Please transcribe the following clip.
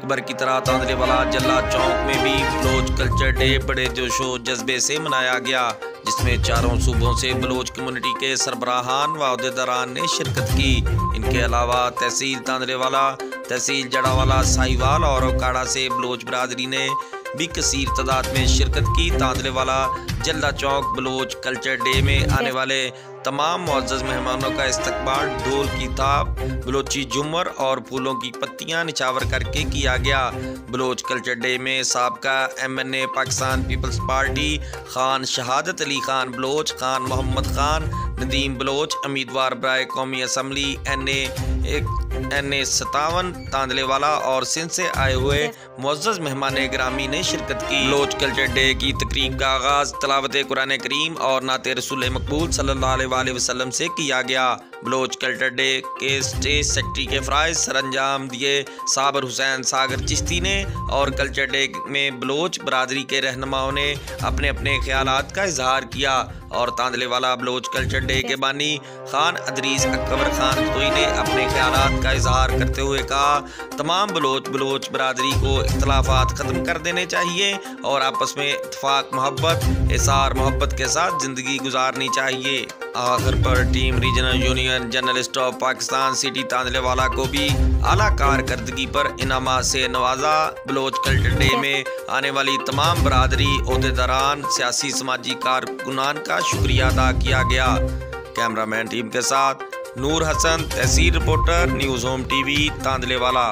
अकबर की तरह तांदलेवाला जल्ला चौक में भी बलोच कल्चर डे बड़े जोशो जज्बे से मनाया गया, जिसमें चारों सूबों से बलोच कम्युनिटी के सरबराहान व अहदेदारान ने शिरकत की। इनके अलावा तहसील तांदलेवाला, तहसील जड़ावाला, साहिवाल और ओकाड़ा से बलोच बरादरी ने भी कसीर तादाद में शिरकत की। तांदलेवाला जल्ला चौक बलोच कल्चर डे में आने वाले तमाम मुअज़्ज़ज़ मेहमानों का इस्तकबाल ढोल की थाप, बलोची झूमर और फूलों की पत्तियां निछावर करके किया गया। बलोच कल्चर डे में साबका MNA Pakistan Peoples Party Khan Shahadat Ali Khan Baloch, Khan Mohammad Khan, Nadeem Baloch उम्मीदवार बराए कौमी असम्बली NA 57 तांदलेवाला और सिंध से आए हुए मुअज़्ज़ज़ मेहमान गिरामी ने शिरकत की। बलोच कल्चर डे की तकरीब का आगाज़ तिलावत कुरान करीम और नाते रसूल मकबूल सल्लल्लाहु अलैहि वसल्लम से किया गया। बलोच कल्चर डे के स्टेज सेक्रेटरी के फ़राइज़ सरअंजाम दिए साबर हुसैन सागर चिश्ती ने और कल्चर डे में बलोच बरादरी के रहनुमाओं ने अपने अपने ख्यालात का इजहार किया और तांदलेवाला बलोच कल्चर डे के बानी खान अदरीस अकबर खान खतोई ने अपने ख्यालात का इजहार करते हुए कहा, तमाम बलोच बरादरी को इख्तलाफात ख़त्म कर देने चाहिए और आपस में इत्तेफाक मोहब्बत इसार मोहब्बत के साथ ज़िंदगी गुजारनी चाहिए। आखिर पर team regional union journalist of Pakistan city Tandlianwala को भी आला कारकर्दगी पर इनामात से नवाजा। बलोच कल्चर डे में आने वाली तमाम बरादरी, ओहदेदारान, सियासी समाजी कारकुनान का शुक्रिया अदा किया गया। कैमरामैन टीम के साथ नूर हसन, तहसील रिपोर्टर, न्यूज़ होम TV तांदलेवाला।